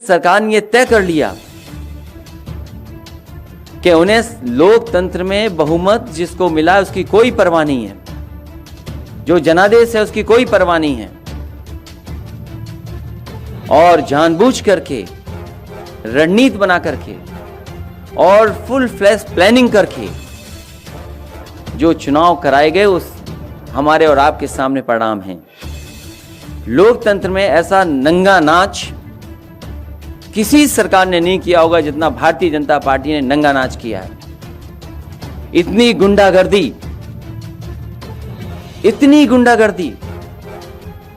सरकार ने यह तय कर लिया कि उन्हें लोकतंत्र में बहुमत जिसको मिला है उसकी कोई परवाह नहीं है, जो जनादेश है उसकी कोई परवाह नहीं है, और जानबूझ करके रणनीति बना करके और फुल फ्लैश प्लानिंग करके जो चुनाव कराए गए उस हमारे और आपके सामने परिणाम हैं। लोकतंत्र में ऐसा नंगा नाच किसी सरकार ने नहीं किया होगा जितना भारतीय जनता पार्टी ने नंगा नाच किया है। इतनी गुंडागर्दी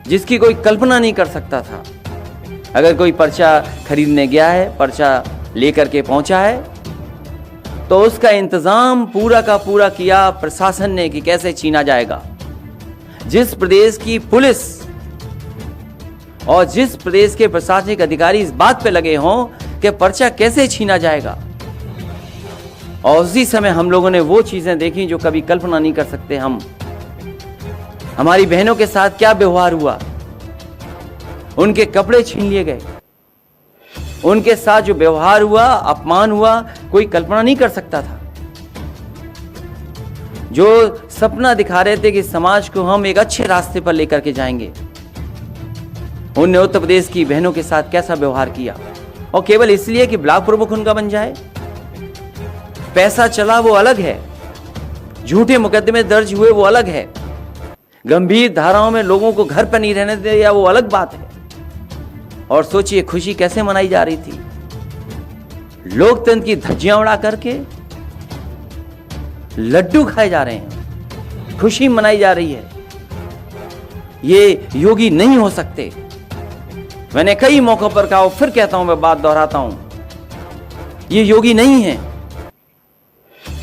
जिसकी कोई कल्पना नहीं कर सकता था। अगर कोई पर्चा खरीदने गया है, पर्चा लेकर के पहुंचा है, तो उसका इंतजाम पूरा का पूरा किया प्रशासन ने कि कैसे छीना जाएगा। जिस प्रदेश की पुलिस और जिस प्रदेश के प्रशासनिक अधिकारी इस बात पे लगे हों कि पर्चा कैसे छीना जाएगा, और उसी समय हम लोगों ने वो चीजें देखी जो कभी कल्पना नहीं कर सकते हम। हमारी बहनों के साथ क्या व्यवहार हुआ, उनके कपड़े छीन लिए गए, उनके साथ जो व्यवहार हुआ, अपमान हुआ, कोई कल्पना नहीं कर सकता था। जो सपना दिखा रहे थे कि समाज को हम एक अच्छे रास्ते पर लेकर के जाएंगे, उन्होंने उत्तर प्रदेश की बहनों के साथ कैसा व्यवहार किया, और केवल इसलिए कि ब्लॉक प्रमुख उनका बन जाए। पैसा चला वो अलग है, झूठे मुकदमे दर्ज हुए वो अलग है, गंभीर धाराओं में लोगों को घर पर नहीं रहने दिया वो अलग बात है। और सोचिए खुशी कैसे मनाई जा रही थी, लोकतंत्र की धज्जियां उड़ा करके लड्डू खाए जा रहे हैं, खुशी मनाई जा रही है। ये योगी नहीं हो सकते। मैंने कई मौकों पर कहा, फिर कहता हूं, मैं बात दोहराता हूं, ये योगी नहीं है।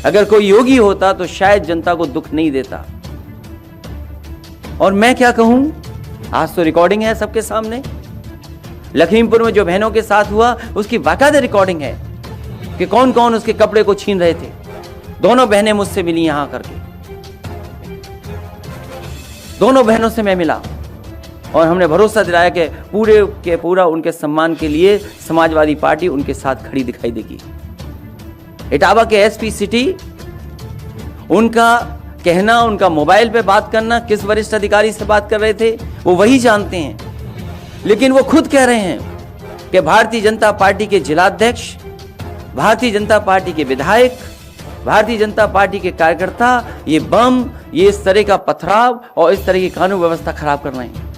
अगर कोई योगी होता तो शायद जनता को दुख नहीं देता। और मैं क्या कहूं, आज तो रिकॉर्डिंग है सबके सामने। लखीमपुर में जो बहनों के साथ हुआ उसकी बाकायदा रिकॉर्डिंग है कि कौन कौन उसके कपड़े को छीन रहे थे। दोनों बहनें मुझसे मिली यहां करके, दोनों बहनों से मैं मिला और हमने भरोसा दिलाया कि पूरे के पूरा उनके सम्मान के लिए समाजवादी पार्टी उनके साथ खड़ी दिखाई देगी। इटावा के एसपी सिटी, उनका कहना, उनका मोबाइल पे बात करना, किस वरिष्ठ अधिकारी से बात कर रहे थे वो वही जानते हैं। लेकिन वो खुद कह रहे हैं कि भारतीय जनता पार्टी के जिलाध्यक्ष, भारतीय जनता पार्टी के विधायक, भारतीय जनता पार्टी के कार्यकर्ता ये बम, ये इस तरह का पथराव और इस तरह की कानून व्यवस्था खराब कर रहे हैं।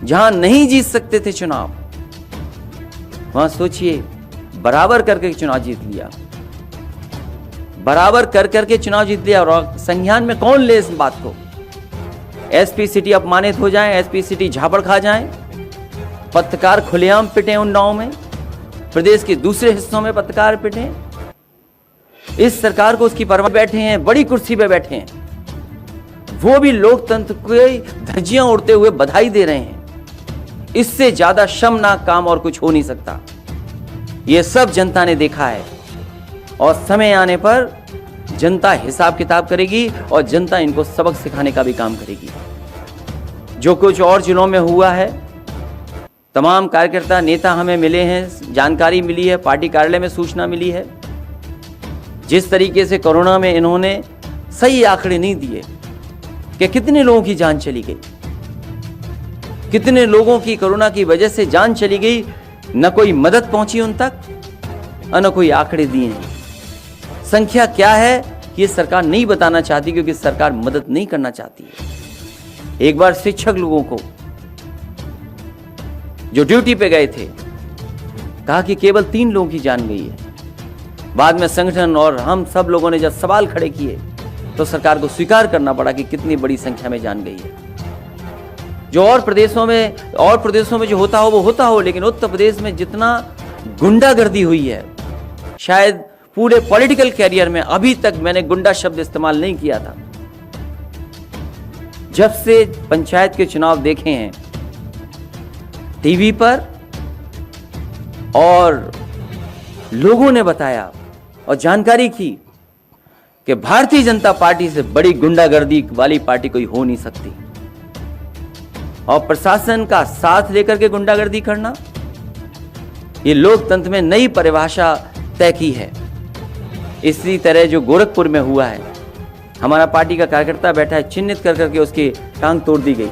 जहां नहीं जीत सकते थे चुनाव, वहां सोचिए बराबर करके चुनाव जीत लिया, बराबर कर करके चुनाव जीत लिया। और संज्ञान में कौन ले इस बात को? एसपी सिटी अपमानित हो जाए, एसपी सिटी झापड़ खा जाए, पत्रकार खुलेआम पिटे उन नाव में, प्रदेश के दूसरे हिस्सों में पत्रकार पिटे। इस सरकार को उसकी परवाह, बैठे हैं बड़ी कुर्सी पे बैठे हैं, वो भी लोकतंत्र को धज्जियां उड़ते हुए बधाई दे रहे हैं। इससे ज्यादा शर्मनाक काम और कुछ हो नहीं सकता। ये सब जनता ने देखा है और समय आने पर जनता हिसाब किताब करेगी और जनता इनको सबक सिखाने का भी काम करेगी। जो कुछ और जिलों में हुआ है, तमाम कार्यकर्ता नेता हमें मिले हैं, जानकारी मिली है, पार्टी कार्यालय में सूचना मिली है। जिस तरीके से कोरोना में इन्होंने सही आंकड़े नहीं दिए कि कितने लोगों की जान चली गई, कितने लोगों की कोरोना की वजह से जान चली गई, न कोई मदद पहुंची उन तक, न कोई आंकड़े दिए हैं। संख्या क्या है ये सरकार नहीं बताना चाहती, क्योंकि सरकार मदद नहीं करना चाहती है। एक बार शिक्षक लोगों को जो ड्यूटी पे गए थे कहा कि केवल 3 लोगों की जान गई है। बाद में संगठन और हम सब लोगों ने जब सवाल खड़े किए तो सरकार को स्वीकार करना पड़ा कि कितनी बड़ी संख्या में जान गई है। जो और प्रदेशों में जो होता हो वो होता हो, लेकिन उत्तर प्रदेश में जितना गुंडागर्दी हुई है, शायद पूरे पॉलिटिकल कैरियर में अभी तक मैंने गुंडा शब्द इस्तेमाल नहीं किया था। जब से पंचायत के चुनाव देखे हैं टीवी पर और लोगों ने बताया और जानकारी की कि भारतीय जनता पार्टी से बड़ी गुंडागर्दी वाली पार्टी कोई हो नहीं सकती। और प्रशासन का साथ लेकर के गुंडागर्दी करना, ये लोकतंत्र में नई परिभाषा तय की है। इसी तरह जो गोरखपुर में हुआ है, हमारा पार्टी का कार्यकर्ता बैठा है, चिन्हित कर करके उसकी टांग तोड़ दी गई।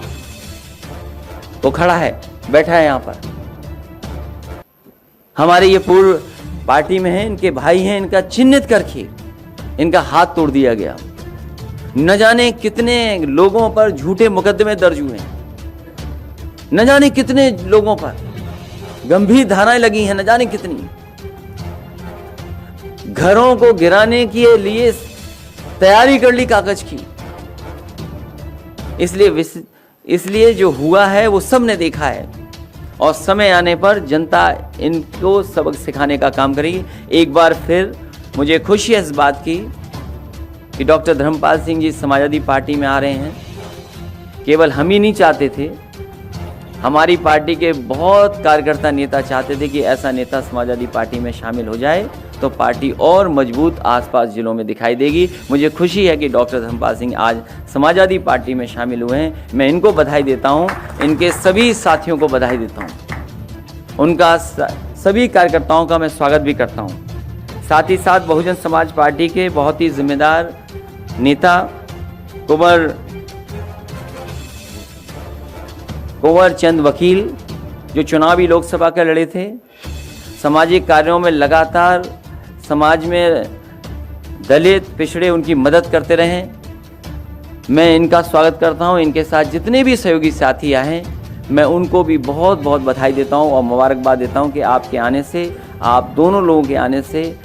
वो खड़ा है, बैठा है यहाँ पर। हमारे ये पूर्व पार्टी में है, इनके भाई हैं, इनका चिन्हित करके इनका हाथ तोड़ दिया गया। न जाने कितने लोगों पर झूठे मुकदमे दर्ज हुए, न जाने कितने लोगों पर गंभीर धाराएं लगी हैं, न जाने कितनी। घरों को गिराने के लिए तैयारी कर ली कागज की। इसलिए जो हुआ है वो सबने देखा है, और समय आने पर जनता इनको सबक सिखाने का काम करेगी। एक बार फिर मुझे खुशी है इस बात की कि डॉक्टर धर्मपाल सिंह जी समाजवादी पार्टी में आ रहे हैं। केवल हम ही नहीं चाहते थे, हमारी पार्टी के बहुत कार्यकर्ता नेता चाहते थे कि ऐसा नेता समाजवादी पार्टी में शामिल हो जाए तो पार्टी और मजबूत आसपास जिलों में दिखाई देगी। मुझे खुशी है कि डॉक्टर धर्मपाल सिंह आज समाजवादी पार्टी में शामिल हुए हैं। मैं इनको बधाई देता हूं, इनके सभी साथियों को बधाई देता हूं, उनका सभी कार्यकर्ताओं का मैं स्वागत भी करता हूं। साथ ही साथ बहुजन समाज पार्टी के बहुत ही जिम्मेदार नेता कुंवर चंद वकील, जो चुनावी लोकसभा के लड़े थे, सामाजिक कार्यों में लगातार समाज में दलित पिछड़े उनकी मदद करते रहे। मैं इनका स्वागत करता हूं। इनके साथ जितने भी सहयोगी साथी आए, मैं उनको भी बहुत बहुत बधाई देता हूं और मुबारकबाद देता हूं कि आपके आने से, आप दोनों लोगों के आने से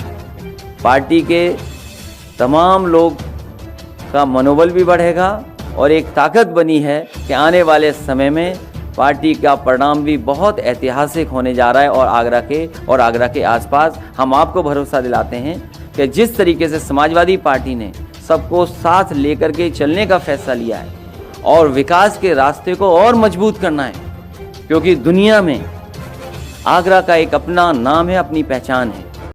पार्टी के तमाम लोग का मनोबल भी बढ़ेगा और एक ताकत बनी है कि आने वाले समय में पार्टी का परिणाम भी बहुत ऐतिहासिक होने जा रहा है। और आगरा के आसपास हम आपको भरोसा दिलाते हैं कि जिस तरीके से समाजवादी पार्टी ने सबको साथ लेकर के चलने का फैसला लिया है और विकास के रास्ते को और मजबूत करना है, क्योंकि दुनिया में आगरा का एक अपना नाम है, अपनी पहचान है।